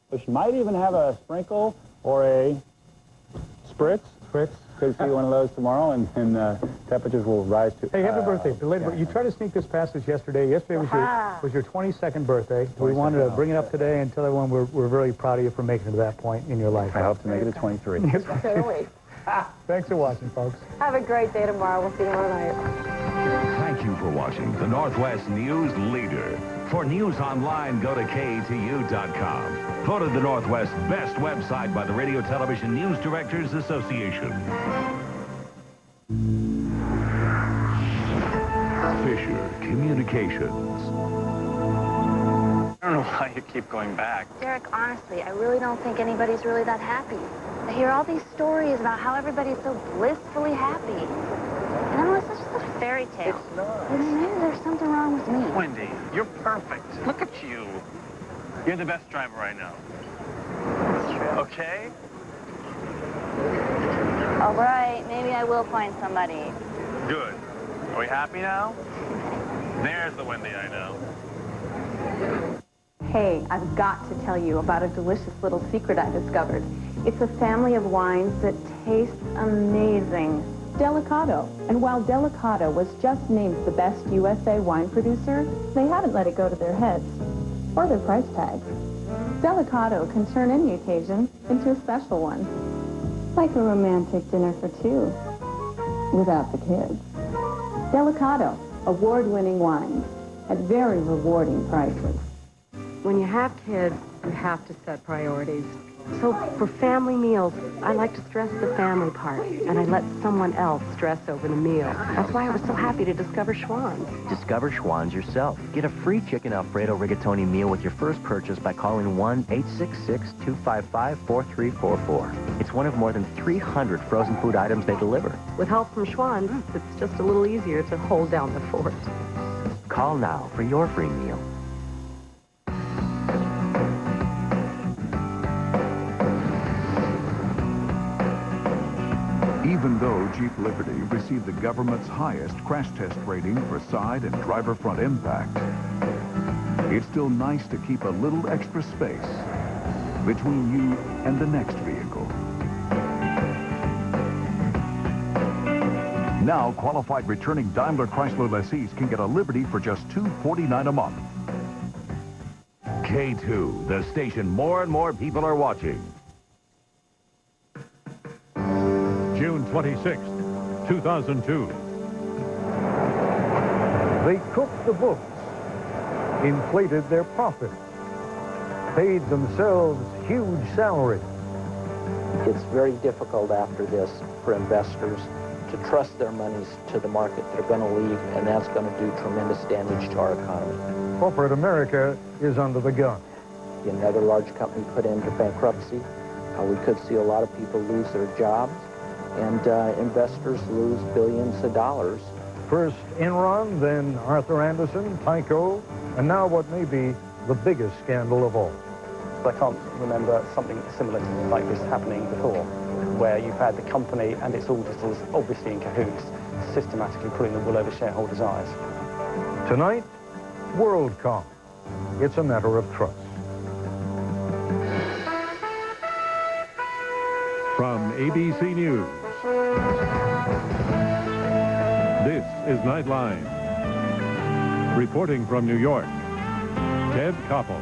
Which might even have a sprinkle or a spritz. Could see one of those tomorrow, and temperatures will rise to... Hey, happy birthday. You tried to sneak this past us yesterday. Yesterday was your 22nd birthday. We wanted to bring it up today and tell everyone we're very proud of you for making it to that point in your life. I hope to make it a 23. So do we. Thanks for watching, folks. Have a great day tomorrow. We'll see you tomorrow night. Thank you for watching the Northwest News Leader. For news online, go to KTU.com. Voted the Northwest's best website by the Radio Television News Directors Association. Fisher Communications. I don't know why you keep going back. Derek, honestly, I really don't think anybody's really that happy. I hear all these stories about how everybody's so blissfully happy. And I know it's just a fairy tale. It's not. Maybe there's something wrong with me. Wendy, you're perfect. Look at you. You're the best driver I know. That's true. Okay? All right, maybe I will find somebody. Good. Are we happy now? There's the Wendy I know. Hey, I've got to tell you about a delicious little secret I discovered. It's a family of wines that tastes amazing. Delicato. And while Delicato was just named the best USA wine producer, they haven't let it go to their heads or their price tags. Delicato can turn any occasion into a special one. Like a romantic dinner for two, without the kids. Delicato, award-winning wines at very rewarding prices. When you have kids, you have to set priorities. So for family meals, I like to stress the family part, and I let someone else stress over the meal. That's why I was so happy to discover Schwann's. Discover Schwann's yourself. Get a free chicken Alfredo rigatoni meal with your first purchase by calling 1-866-255-4344. It's one of more than 300 frozen food items they deliver. With help from Schwann's, it's just a little easier to hold down the fort. Call now for your free meal. Even though Jeep Liberty received the government's highest crash test rating for side and driver front impact, it's still nice to keep a little extra space between you and the next vehicle. Now, qualified returning Daimler Chrysler lessees can get a Liberty for just $249 a month. K2, the station more and more people are watching. June 26th, 2002. They cooked the books, inflated their profits, paid themselves huge salaries. It's very difficult after this for investors to trust their monies to the market. They're going to leave, and that's going to do tremendous damage to our economy. Corporate America is under the gun. Another large company put into bankruptcy. We could see a lot of people lose their jobs, and investors lose billions of dollars. First Enron, then Arthur Andersen, Tyco, and now what may be the biggest scandal of all. I can't remember something similar like this happening before, where you've had the company and its auditors obviously in cahoots, systematically pulling the wool over shareholders' eyes. Tonight, WorldCom. It's a matter of trust. From ABC News, this is Nightline. Reporting from New York, Ted Koppel.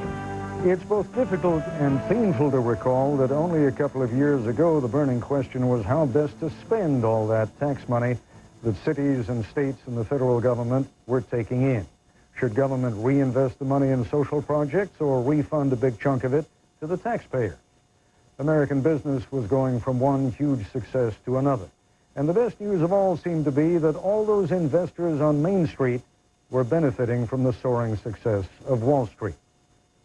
It's both difficult and painful to recall that only a couple of years ago, the burning question was how best to spend all that tax money that cities and states and the federal government were taking in. Should government reinvest the money in social projects or refund a big chunk of it to the taxpayer? American business was going from one huge success to another. And the best news of all seemed to be that all those investors on Main Street were benefiting from the soaring success of Wall Street.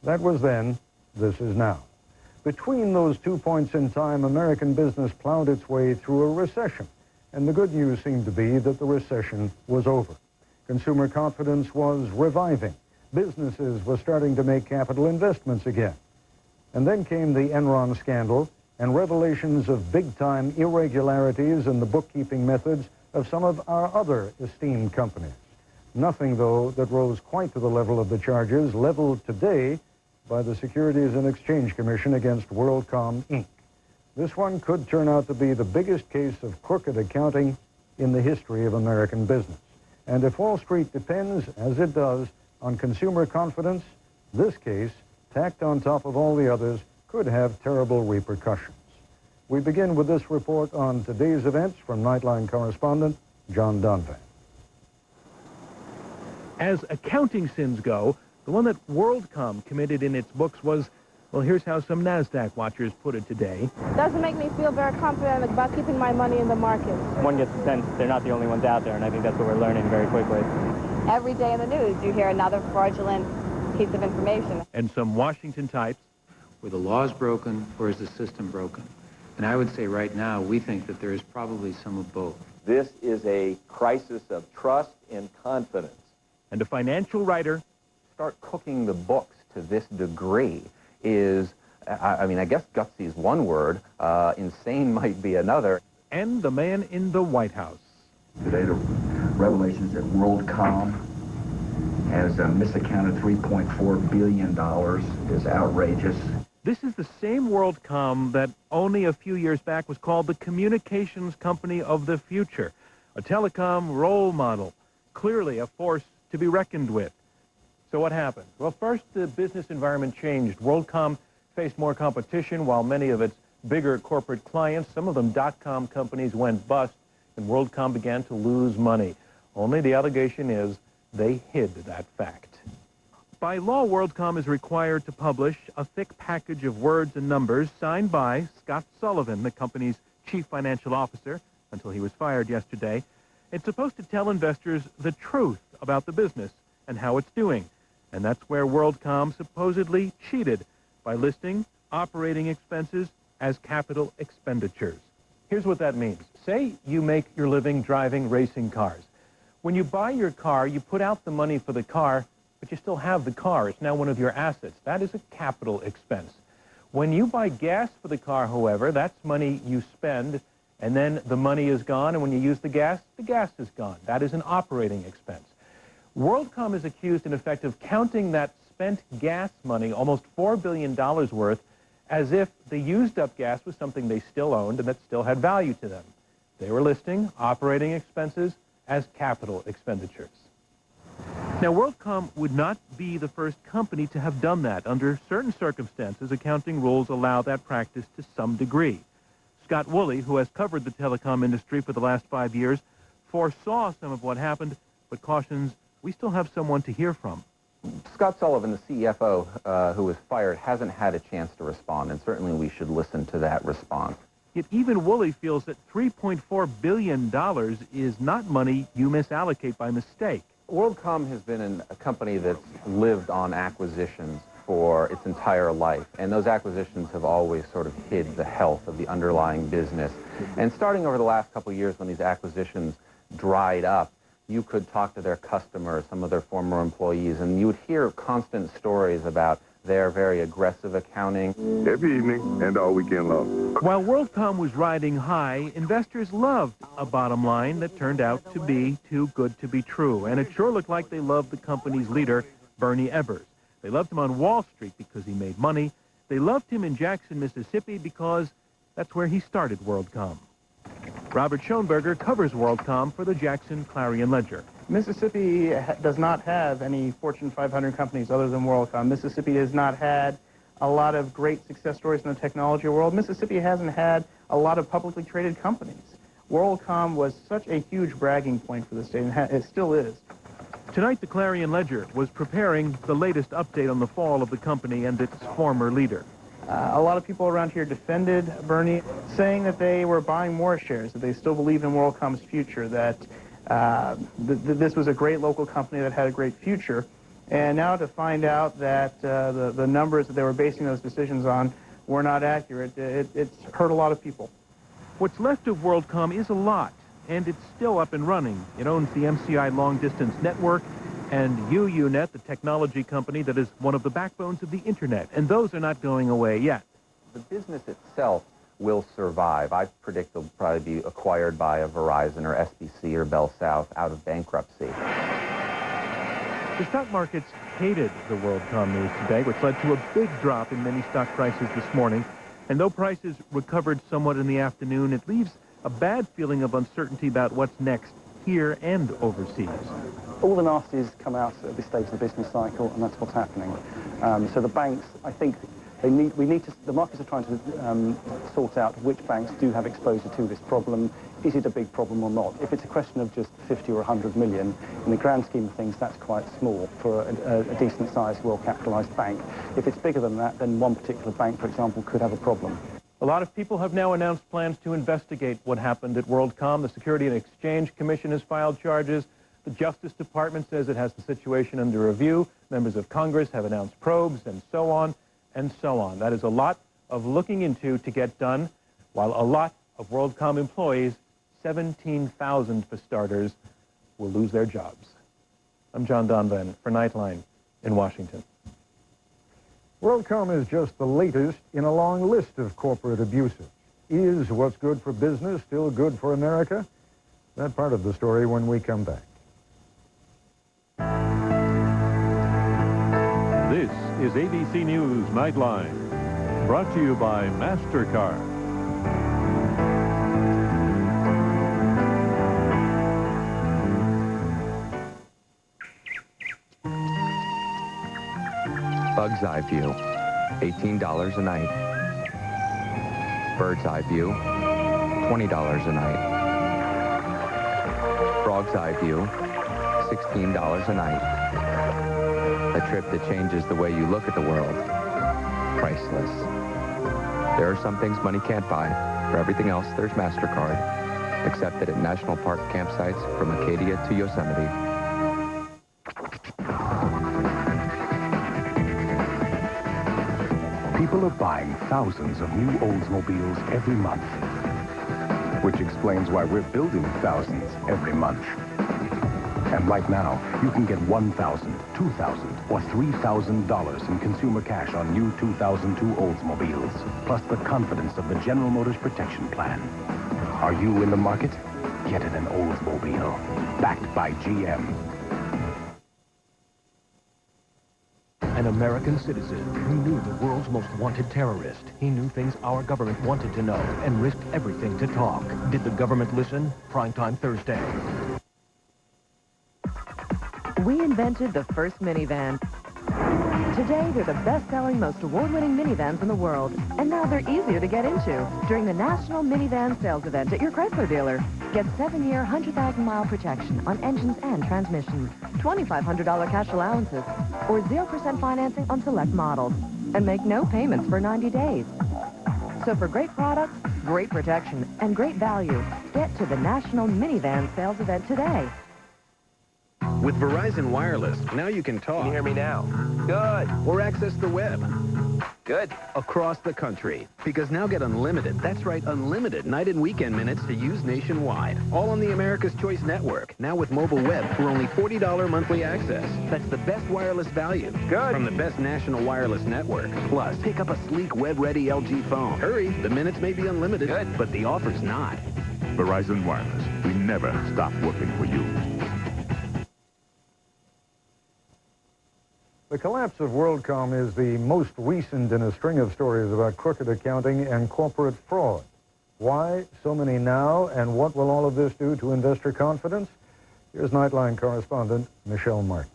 That was then, this is now. Between those 2 points in time, American business plowed its way through a recession. And the good news seemed to be that the recession was over. Consumer confidence was reviving. Businesses were starting to make capital investments again. And then came the Enron scandal and revelations of big-time irregularities in the bookkeeping methods of some of our other esteemed companies. Nothing, though, that rose quite to the level of the charges leveled today by the Securities and Exchange Commission against WorldCom, Inc. This one could turn out to be the biggest case of crooked accounting in the history of American business. And if Wall Street depends, as it does, on consumer confidence, this case, tacked on top of all the others, could have terrible repercussions. We begin with this report on today's events from Nightline correspondent John Donvan. As accounting sins go, the one that WorldCom committed in its books was, well, here's how some NASDAQ watchers put it today. Doesn't make me feel very confident about keeping my money in the market. One gets the sense they're not the only ones out there, and I think that's what we're learning very quickly. Every day in the news, you hear another fraudulent piece of information. And some Washington types. Were the laws broken, or is the system broken? And I would say right now, we think that there is probably some of both. This is a crisis of trust and confidence. And a financial writer. Start cooking the books to this degree is, I mean, I guess gutsy is one word, insane might be another. And the man in the White House. Today, the revelations that WorldCom has misaccounted $3.4 billion is outrageous. This is the same WorldCom that only a few years back was called the communications company of the future, a telecom role model, clearly a force to be reckoned with. So what happened? Well, first, the business environment changed. WorldCom faced more competition while many of its bigger corporate clients, some of them dot-com companies, went bust, and WorldCom began to lose money. Only the allegation is they hid that fact. By law, WorldCom is required to publish a thick package of words and numbers signed by Scott Sullivan, the company's chief financial officer, until he was fired yesterday. It's supposed to tell investors the truth about the business and how it's doing. And that's where WorldCom supposedly cheated by listing operating expenses as capital expenditures. Here's what that means. Say you make your living driving racing cars. When you buy your car, you put out the money for the car, but you still have the car. It's now one of your assets. That is a capital expense. When you buy gas for the car, however, that's money you spend, and then the money is gone, and when you use the gas is gone. That is an operating expense. WorldCom is accused, in effect, of counting that spent gas money, almost $4 billion worth, as if the used-up gas was something they still owned and that still had value to them. They were listing operating expenses as capital expenditures. Now, WorldCom would not be the first company to have done that. Under certain circumstances, accounting rules allow that practice to some degree. Scott Woolley, who has covered the telecom industry for the last 5 years, foresaw some of what happened, but cautions we still have someone to hear from. Scott Sullivan, the CFO who was fired, hasn't had a chance to respond, and certainly we should listen to that response. Yet even Woolley feels that $3.4 billion is not money you misallocate by mistake. WorldCom has been a company that's lived on acquisitions for its entire life, and those acquisitions have always sort of hid the health of the underlying business. And starting over the last couple of years when these acquisitions dried up, you could talk to their customers, some of their former employees, and you would hear constant stories about their very aggressive accounting. Every evening and all weekend long. While WorldCom was riding high, investors loved a bottom line that turned out to be too good to be true. And it sure looked like they loved the company's leader, Bernie Ebbers. They loved him on Wall Street because he made money. They loved him in Jackson, Mississippi because that's where he started WorldCom. Robert Schoenberger covers WorldCom for the Jackson Clarion Ledger. Mississippi does not have any Fortune 500 companies other than WorldCom. Mississippi has not had a lot of great success stories in the technology world. Mississippi hasn't had a lot of publicly traded companies. WorldCom was such a huge bragging point for the state, and it still is. Tonight, the Clarion Ledger was preparing the latest update on the fall of the company and its former leader. A lot of people around here defended Bernie, saying that they were buying more shares, that they still believed in WorldCom's future, that this was a great local company that had a great future. And now to find out that the numbers that they were basing those decisions on were not accurate, it's hurt a lot of people. What's left of WorldCom is a lot, and it's still up and running. It owns the MCI long-distance network and UUNet, the technology company that is one of the backbones of the Internet, and those are not going away yet. The business itself will survive. I predict they'll probably be acquired by a Verizon or SBC or Bell South out of bankruptcy. The stock markets hated the WorldCom news today, which led to a big drop in many stock prices this morning. And though prices recovered somewhat in the afternoon, it leaves a bad feeling of uncertainty about what's next here and overseas. All the nasties come out at this stage of the business cycle, and that's what's happening. So the banks, I think, the markets are trying to sort out which banks do have exposure to this problem. Is it a big problem or not? If it's a question of just 50 or 100 million, in the grand scheme of things, that's quite small for a decent-sized, well-capitalized bank. If it's bigger than that, then one particular bank, for example, could have a problem. A lot of people have now announced plans to investigate what happened at WorldCom. The Security and Exchange Commission has filed charges. The Justice Department says it has the situation under review. Members of Congress have announced probes, and so on and so on. That is a lot of looking into to get done, while a lot of WorldCom employees, 17,000 for starters, will lose their jobs. I'm John Donvan for Nightline in Washington. WorldCom is just the latest in a long list of corporate abuses. Is what's good for business still good for America? That part of the story when we come back. This is ABC News Nightline, brought to you by MasterCard. Bug's Eye View, $18 a night. Bird's Eye View, $20 a night. Frog's Eye View, $16 a night. A trip that changes the way you look at the world. Priceless. There are some things money can't buy. For everything else, there's MasterCard. Except that at national park campsites from Acadia to Yosemite. People are buying thousands of new Oldsmobiles every month, which explains why we're building thousands every month. And right now, you can get $1,000, $2,000, or $3,000 in consumer cash on new 2002 Oldsmobiles, plus the confidence of the General Motors Protection Plan. Are you in the market? Get in an Oldsmobile, backed by GM. An American citizen who knew the world's most wanted terrorist. He knew things our government wanted to know and risked everything to talk. Did the government listen? Primetime Thursday. We invented the first minivan. Today, they're the best-selling, most award-winning minivans in the world. And now they're easier to get into during the National Minivan Sales Event at your Chrysler dealer. Get 7-year, 100,000-mile protection on engines and transmissions, $2,500 cash allowances, or 0% financing on select models. And make no payments for 90 days. So for great products, great protection, and great value, get to the National Minivan Sales Event today. With Verizon Wireless, now you can talk. Can you hear me now? Good. Or access the web. Good. Across the country. Because now get unlimited, that's right, unlimited night and weekend minutes to use nationwide. All on the America's Choice Network. Now with mobile web for only $40 monthly access. That's the best wireless value. Good. From the best national wireless network. Plus, pick up a sleek web-ready LG phone. Hurry, the minutes may be unlimited. Good. But the offer's not. Verizon Wireless. We never stop working for you. The collapse of WorldCom is the most recent in a string of stories about crooked accounting and corporate fraud. Why so many now, and what will all of this do to investor confidence? Here's Nightline correspondent Michelle Martin.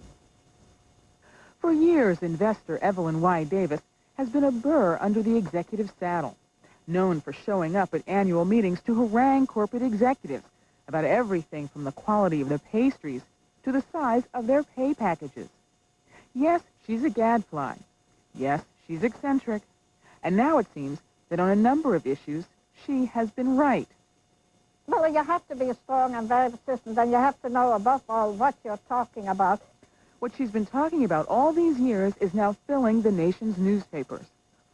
For years, investor Evelyn Y. Davis has been a burr under the executive saddle, known for showing up at annual meetings to harangue corporate executives about everything from the quality of the pastries to the size of their pay packages. Yes, she's a gadfly. Yes, she's eccentric. And now it seems that on a number of issues, she has been right. Well, you have to be strong and very persistent, and you have to know above all what you're talking about. What she's been talking about all these years is now filling the nation's newspapers.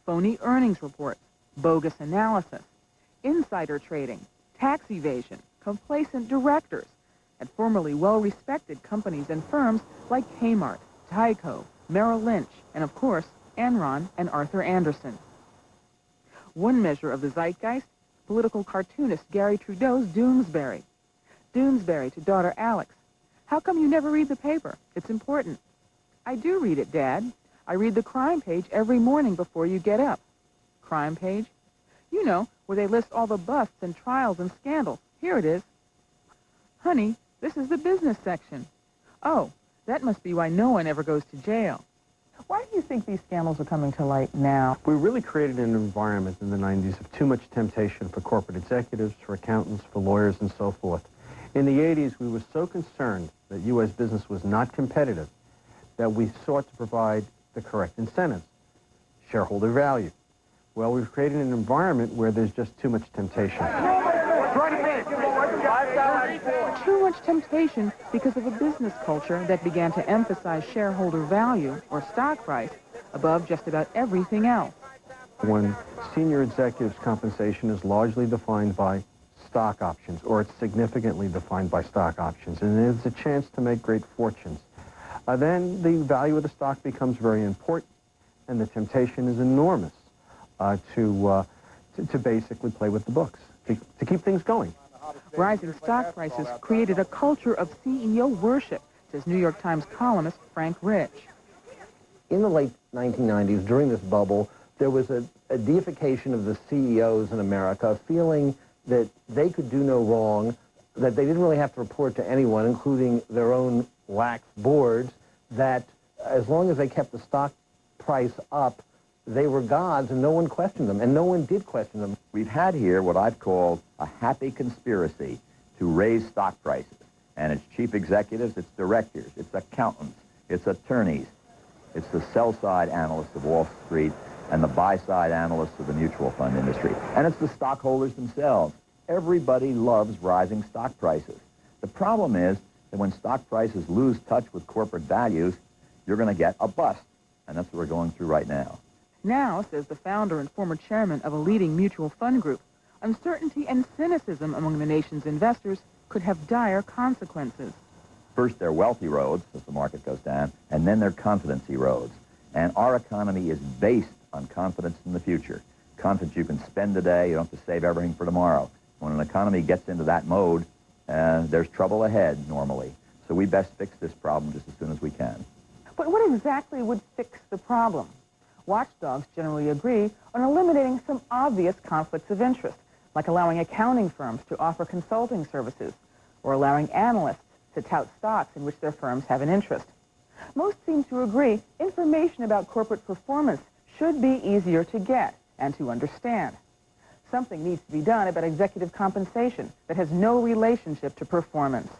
Phony earnings reports, bogus analysis, insider trading, tax evasion, complacent directors at formerly well-respected companies and firms like Kmart, Tyco, Merrill Lynch, and of course, Enron and Arthur Andersen. One measure of the zeitgeist, political cartoonist Gary Trudeau's Doonesbury. Doonesbury to daughter Alex. How come you never read the paper? It's important. I do read it, Dad. I read the crime page every morning before you get up. Crime page? You know, where they list all the busts and trials and scandals. Here it is. Honey, this is the business section. Oh, that must be why no one ever goes to jail. Why do you think these scandals are coming to light now? We really created an environment in the 90s of too much temptation for corporate executives, for accountants, for lawyers, and so forth. In the 80s, we were so concerned that U.S. business was not competitive that we sought to provide the correct incentives, shareholder value. Well, we've created an environment where there's just too much temptation. Too much temptation because of a business culture that began to emphasize shareholder value, or stock price, above just about everything else. When senior executives' compensation is largely defined by stock options, or it's significantly defined by stock options, and there's a chance to make great fortunes, then the value of the stock becomes very important, and the temptation is enormous to basically play with the books, to keep things going. Rising stock prices created a culture of CEO worship, says New York Times columnist Frank Rich. In the late 1990s, during this bubble, there was a deification of the CEOs in America, feeling that they could do no wrong, that they didn't really have to report to anyone, including their own lax boards, that as long as they kept the stock price up, they were gods and no one questioned them, and no one did question them. We've had here what I've called a happy conspiracy to raise stock prices. And it's chief executives, it's directors, it's accountants, it's attorneys, it's the sell-side analysts of Wall Street and the buy-side analysts of the mutual fund industry. And it's the stockholders themselves. Everybody loves rising stock prices. The problem is that when stock prices lose touch with corporate values, you're going to get a bust. And that's what we're going through right now. Now, says the founder and former chairman of a leading mutual fund group, uncertainty and cynicism among the nation's investors could have dire consequences. First, they're wealthy roads as the market goes down, and then they're confidence erodes. And our economy is based on confidence in the future. Confidence you can spend today, you don't have to save everything for tomorrow. When an economy gets into that mode, there's trouble ahead normally. So we best fix this problem just as soon as we can. But what exactly would fix the problem? Watchdogs generally agree on eliminating some obvious conflicts of interest, like allowing accounting firms to offer consulting services, or allowing analysts to tout stocks in which their firms have an interest. Most seem to agree information about corporate performance should be easier to get and to understand. Something needs to be done about executive compensation that has no relationship to performance.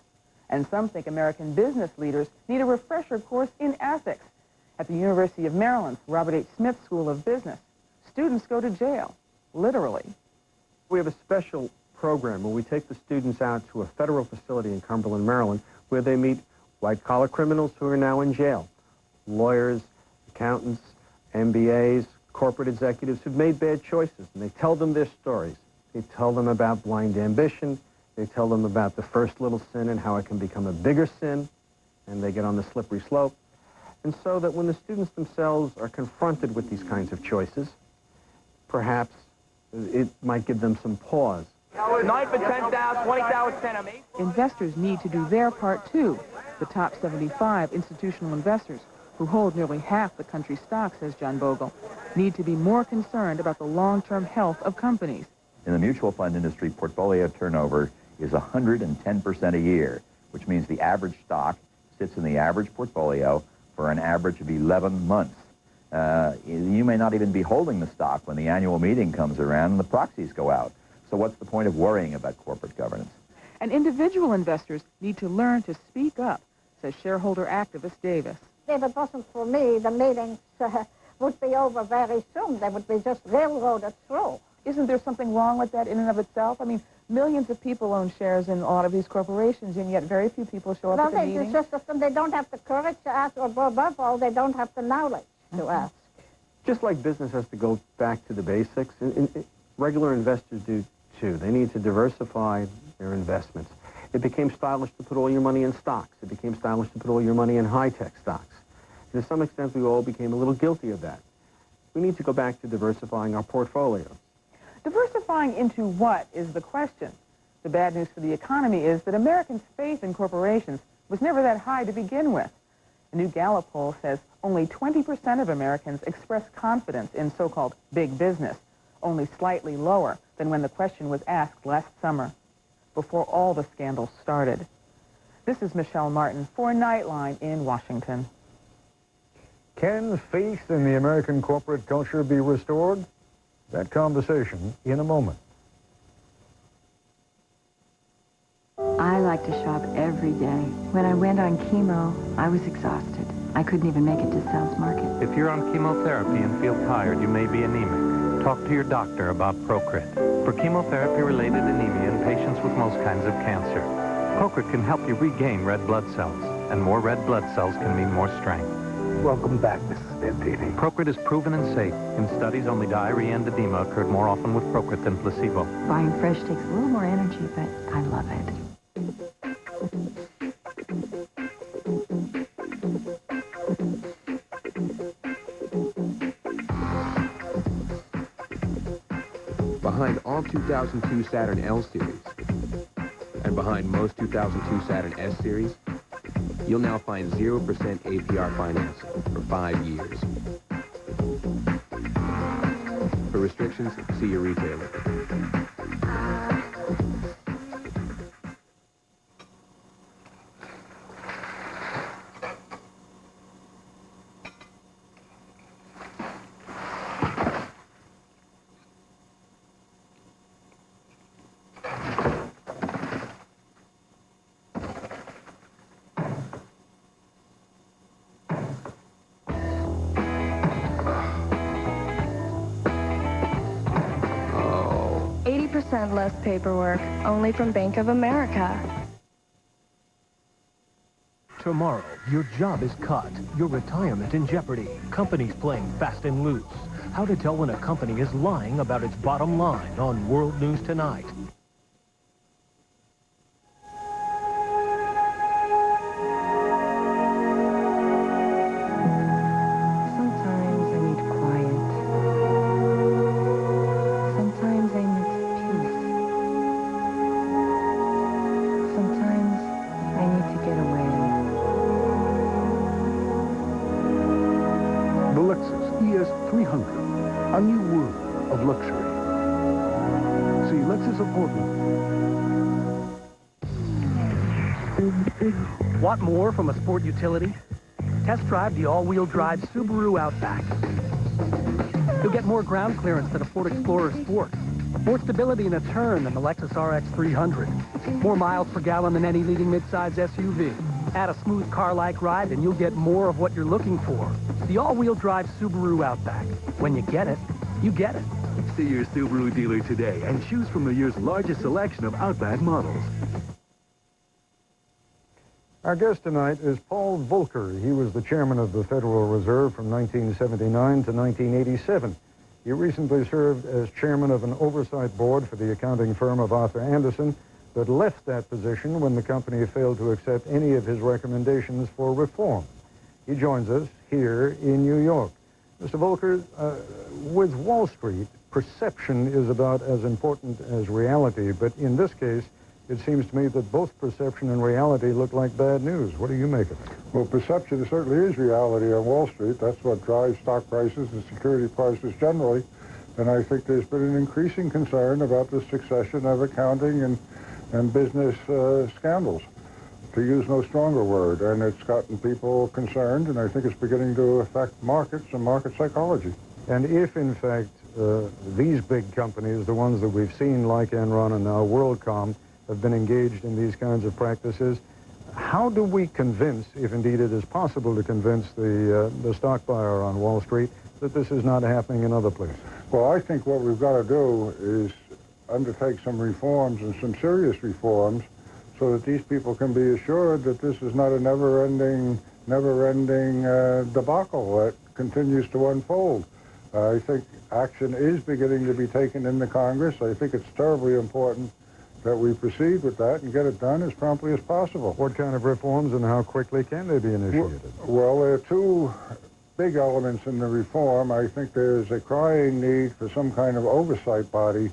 And some think American business leaders need a refresher course in ethics. At the University of Maryland's Robert H. Smith School of Business, students go to jail, literally. We have a special program where we take the students out to a federal facility in Cumberland, Maryland, where they meet white-collar criminals who are now in jail, lawyers, accountants, MBAs, corporate executives who've made bad choices, and they tell them their stories. They tell them about blind ambition. They tell them about the first little sin and how it can become a bigger sin, and they get on the slippery slope. And so that when the students themselves are confronted with these kinds of choices, perhaps it might give them some pause. 9 for 10,000, 20,000, 10 of me. Investors need to do their part, too. The top 75 institutional investors, who hold nearly half the country's stocks, says John Bogle, need to be more concerned about the long-term health of companies. In the mutual fund industry, portfolio turnover is 110% a year, which means the average stock sits in the average portfolio for an average of 11 months. You may not even be holding the stock when the annual meeting comes around and the proxies go out. So what's the point of worrying about corporate governance? And individual investors need to learn to speak up, says shareholder activist Davis. If it wasn't for me, the meetings would be over very soon. They would be just railroaded through. Isn't there something wrong with that in and of itself? I mean, millions of people own shares in a lot of these corporations, and yet very few people show up at the meetings. They don't have the courage to ask, or above all, they don't have the knowledge to ask. Just like business has to go back to the basics, regular investors do too. They need to diversify their investments. It became stylish to put all your money in stocks. It became stylish to put all your money in high-tech stocks. To some extent, we all became a little guilty of that. We need to go back to diversifying our portfolios. Diversifying into what is the question? The bad news for the economy is that Americans' faith in corporations was never that high to begin with. A new Gallup poll says only 20% of Americans express confidence in so-called big business, only slightly lower than when the question was asked last summer, before all the scandals started. This is Michelle Martin for Nightline in Washington. Can faith in the American corporate culture be restored? That conversation in a moment. I like to shop every day. When I went on chemo, I was exhausted. I couldn't even make it to South Market. If you're on chemotherapy and feel tired, you may be anemic. Talk to your doctor about Procrit. For chemotherapy-related anemia in patients with most kinds of cancer, Procrit can help you regain red blood cells, and more red blood cells can mean more strength. Welcome back, Mrs. Dentini. Procrit is proven and safe. In studies, only diarrhea and edema occurred more often with Procrit than placebo. Buying fresh takes a little more energy, but I love it. Behind all 2002 Saturn L series and behind most 2002 Saturn S series, you'll now find 0% APR financing for 5 years. For restrictions, see your retailer. Less paperwork, only from Bank of America. Tomorrow, your job is cut, your retirement in jeopardy, companies playing fast and loose. How to tell when a company is lying about its bottom line on World News Tonight. A new world of luxury. See, Lexus of Portland. Want more from a sport utility? Test drive the all-wheel drive Subaru Outback. You'll get more ground clearance than a Ford Explorer Sport, more stability in a turn than the Lexus RX 300, more miles per gallon than any leading midsize SUV. Add a smooth car-like ride and you'll get more of what you're looking for. The all-wheel drive Subaru Outback. When you get it, you get it. See your Subaru dealer today and choose from the year's largest selection of Outback models. Our guest tonight is Paul Volcker. He was the chairman of the Federal Reserve from 1979 to 1987. He recently served as chairman of an oversight board for the accounting firm of Arthur Andersen, but left that position when the company failed to accept any of his recommendations for reform. He joins us here in New York. Mr. Volcker, with Wall Street, perception is about as important as reality, but in this case, it seems to me that both perception and reality look like bad news. What do you make of it? Well, perception certainly is reality on Wall Street. That's what drives stock prices and security prices generally. And I think there's been an increasing concern about the succession of accounting and business scandals, to use no stronger word. And it's gotten people concerned, and I think it's beginning to affect markets and market psychology. And if, in fact, these big companies, the ones that we've seen like Enron and now WorldCom, have been engaged in these kinds of practices, how do we convince, if indeed it is possible to convince the stock buyer on Wall Street, that this is not happening in other places? Well, I think what we've got to do is undertake some reforms, and some serious reforms, so that these people can be assured that this is not a never-ending debacle that continues to unfold. I think action is beginning to be taken in the Congress. I think it's terribly important that we proceed with that and get it done as promptly as possible. What kind of reforms and how quickly can they be initiated? Well, there are two big elements in the reform. I think there's a crying need for some kind of oversight body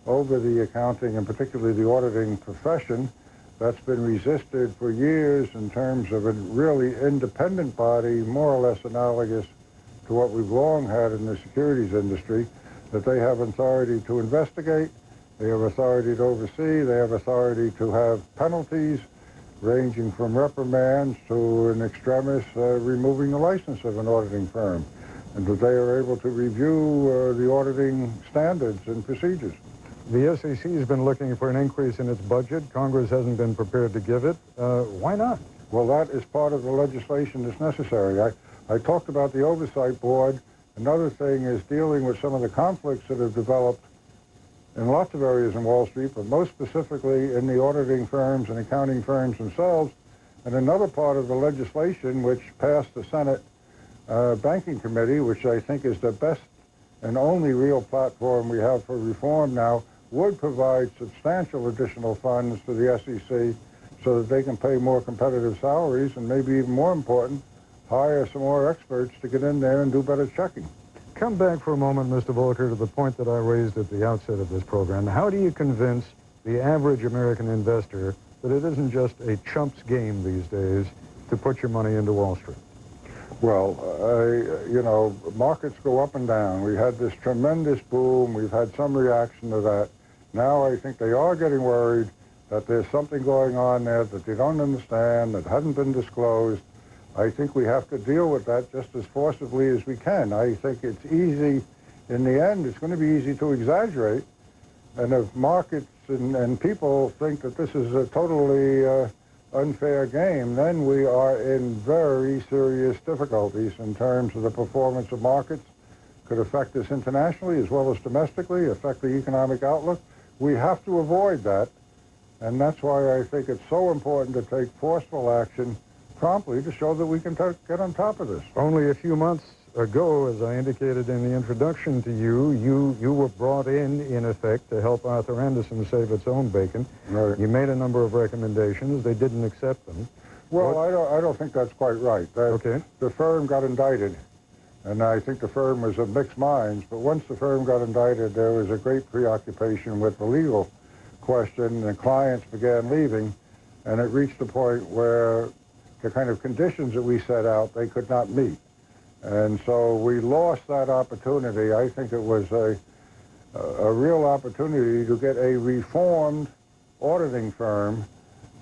over the accounting and particularly the auditing profession. that's been resisted for years in terms of a really independent body, more or less analogous to what we've long had in the securities industry, that they have authority to investigate, they have authority to oversee, they have authority to have penalties ranging from reprimands to an extremis removing the license of an auditing firm, and that they are able to review the auditing standards and procedures. The SEC has been looking for an increase in its budget. Congress hasn't been prepared to give it. Why not? Well, that is part of the legislation that's necessary. I talked about the oversight board. Another thing is dealing with some of the conflicts that have developed in lots of areas in Wall Street, but most specifically in the auditing firms and accounting firms themselves. And another part of the legislation which passed the Senate Banking Committee, which I think is the best and only real platform we have for reform now, would provide substantial additional funds to the SEC so that they can pay more competitive salaries and, maybe even more important, hire some more experts to get in there and do better checking. Come back for a moment, Mr. Volker, to the point that I raised at the outset of this program. How do you convince the average American investor that it isn't just a chump's game these days to put your money into Wall Street? Well, you know, markets go up and down. We had this tremendous boom. We've had some reaction to that. Now I think they are getting worried that there's something going on there that they don't understand, that hasn't been disclosed. I think we have to deal with that just as forcibly as we can. I think it's easy, in the end, it's going to be easy to exaggerate. And if markets and people think that this is a totally unfair game, then we are in very serious difficulties in terms of the performance of markets. Could affect us internationally as well as domestically, affect the economic outlook. We have to avoid that, and that's why I think it's so important to take forceful action promptly to show that we can get on top of this. Only a few months ago, as I indicated in the introduction to you, you were brought in effect, to help Arthur Andersen save its own bacon. Right. You made a number of recommendations. They didn't accept them. Well, I don't think that's quite right. Okay. The firm got indicted, and I think the firm was of mixed minds, but once the firm got indicted, there was a great preoccupation with the legal question, and clients began leaving, and it reached a point where the kind of conditions that we set out, they could not meet. And so we lost that opportunity. I think it was a real opportunity to get a reformed auditing firm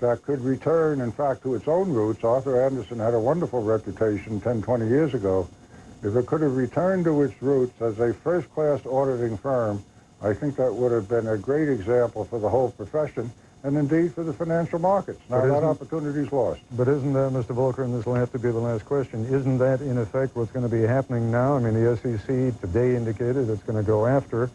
that could return, in fact, to its own roots. Arthur Andersen had a wonderful reputation 10, 20 years ago. If it could have returned to its roots as a first-class auditing firm, I think that would have been a great example for the whole profession, and indeed for the financial markets. Now that opportunity's lost. But isn't that, Mr. Volker, and this will have to be the last question, isn't that in effect what's going to be happening now? I mean, the SEC today indicated it's going to go after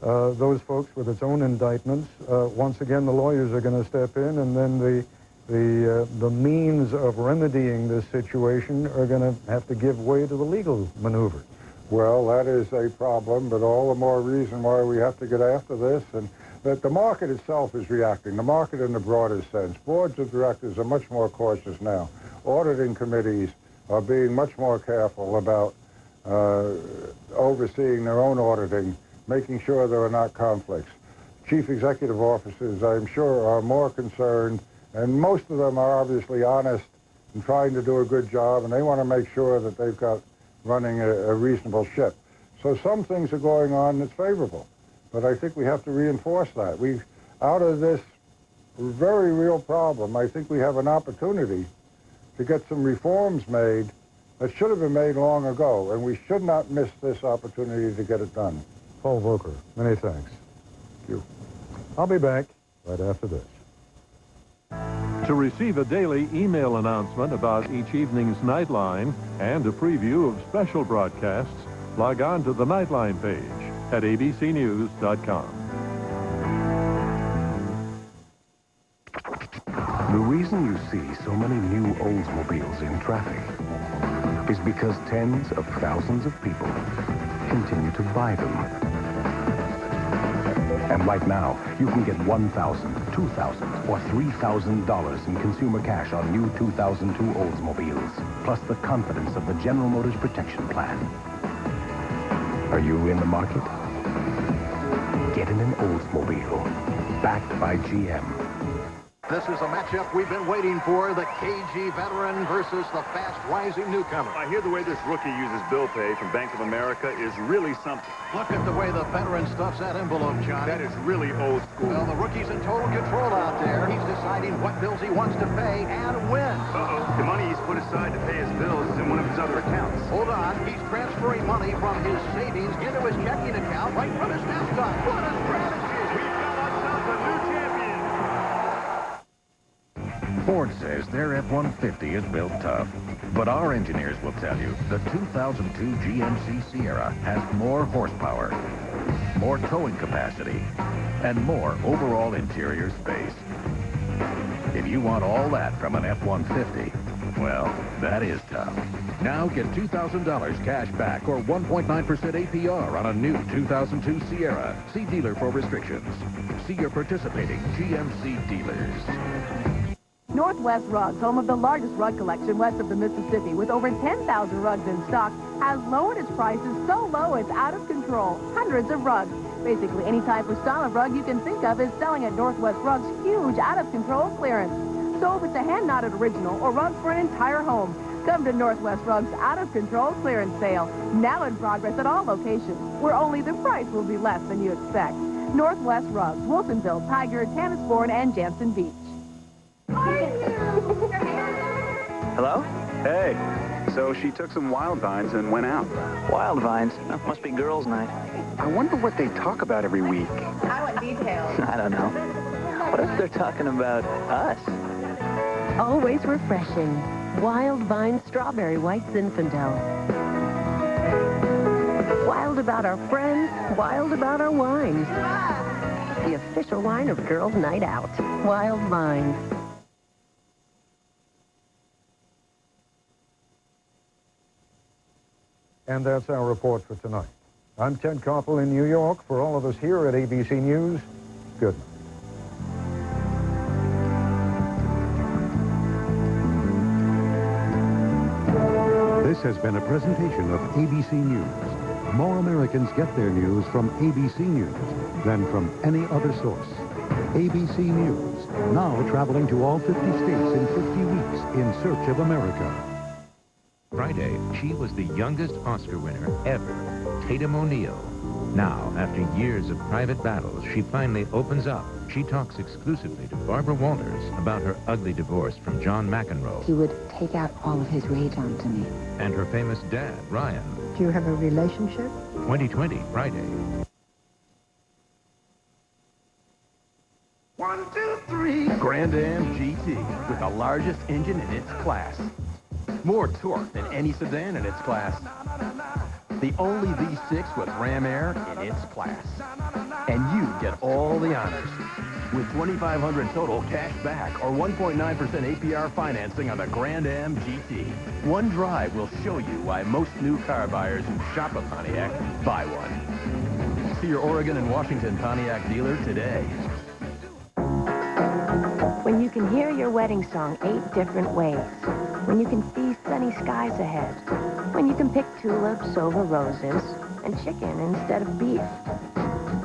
those folks with its own indictments. Once again, the lawyers are going to step in, and then the means of remedying this situation are going to have to give way to the legal maneuver. Well, that is a problem, but all the more reason why we have to get after this, and that the market itself is reacting, the market in the broadest sense. Boards of directors are much more cautious now. Auditing committees are being much more careful about overseeing their own auditing, making sure there are not conflicts. Chief executive officers, I'm sure, are more concerned, and most of them are obviously honest and trying to do a good job, and they want to make sure that they've got running a reasonable ship. So some things are going on that's favorable. But I think we have to reinforce that. Out of this very real problem, I think we have an opportunity to get some reforms made that should have been made long ago, and we should not miss this opportunity to get it done. Paul Volker, many thanks. Thank you. I'll be back right after this. To receive a daily email announcement about each evening's Nightline and a preview of special broadcasts, log on to the Nightline page at abcnews.com. The reason you see so many new Oldsmobiles in traffic is because tens of thousands of people continue to buy them. And right now, you can get $1,000, $2,000, or $3,000 in consumer cash on new 2002 Oldsmobiles, plus the confidence of the General Motors Protection Plan. Are you in the market? Get in an Oldsmobile, backed by GM. This is a matchup we've been waiting for, the KG veteran versus the fast-rising newcomer. I hear the way this rookie uses bill pay from Bank of America is really something. Look at the way the veteran stuffs that envelope, Johnny. That is really old school. Well, the rookie's in total control out there. He's deciding what bills he wants to pay and when. Uh-oh. The money he's put aside to pay his bills is in one of his other accounts. Hold on. He's transferring money from his savings into his checking account right from his desktop. What a strategy! We've got ourselves a new champion. Ford says their F-150 is built tough. But our engineers will tell you the 2002 GMC Sierra has more horsepower, more towing capacity, and more overall interior space. If you want all that from an F-150, well, that is tough. Now get $2,000 cash back or 1.9% APR on a new 2002 Sierra. See dealer for restrictions. See your participating GMC dealers. Northwest Rugs, home of the largest rug collection west of the Mississippi, with over 10,000 rugs in stock, has lowered its prices so low it's out of control. Hundreds of rugs. Basically, any type or style of rug you can think of is selling at Northwest Rugs' huge out-of-control clearance. So if it's a hand-knotted original or rugs for an entire home, come to Northwest Rugs' out-of-control clearance sale, now in progress at all locations, where only the price will be less than you expect. Northwest Rugs, Wilsonville, Tiger, Tannisbourne, and Jansen Beach. Hello? Hey, so she took some wild vines and went out. Wild vines? Oh, must be girls' night. I wonder what they talk about every week. I want details. I don't know. What if they're talking about us? Always refreshing. Wild Vine Strawberry White Zinfandel. Wild about our friends, wild about our wines. The official wine of Girls' Night Out. Wild Vine. And that's our report for tonight. I'm Ted Koppel in New York. For all of us here at ABC News, good night. This has been a presentation of ABC News. More Americans get their news from ABC News than from any other source. ABC News, now traveling to all 50 states in 50 weeks in search of America. Friday, she was the youngest Oscar winner ever, Tatum O'Neal. Now, after years of private battles, she finally opens up. She talks exclusively to Barbara Walters about her ugly divorce from John McEnroe. He would take out all of his rage onto me. And her famous dad, Ryan. Do you have a relationship? 2020, Friday. 1, 2, 3. Grand Am GT with the largest engine in its class. More torque than any sedan in its class. The only V6 with Ram Air in its class. And you get all the honors. With $2,500 total cash back or 1.9% APR financing on the Grand Am GT. One drive will show you why most new car buyers who shop a Pontiac buy one. See your Oregon and Washington Pontiac dealer today. When you can hear your wedding song 8 different ways. When you can see sunny skies ahead. When you can pick tulips over roses and chicken instead of beef.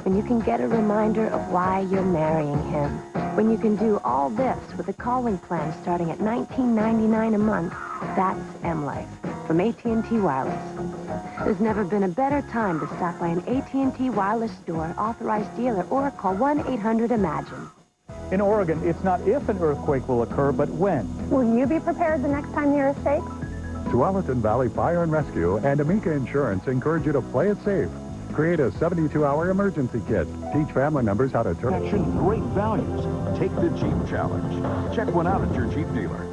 When you can get a reminder of why you're marrying him. When you can do all this with a calling plan starting at $19.99 a month. That's M-Life from AT&T Wireless. There's never been a better time to stop by an AT&T Wireless store, authorized dealer, or call 1-800-IMAGINE. In Oregon, it's not if an earthquake will occur, but when. Will you be prepared the next time the earth shakes? Tualatin Valley Fire and Rescue and Amica Insurance encourage you to play it safe. Create a 72-hour emergency kit. Teach family members how to turn. Great values. Take the Jeep Challenge. Check one out at your Jeep dealer.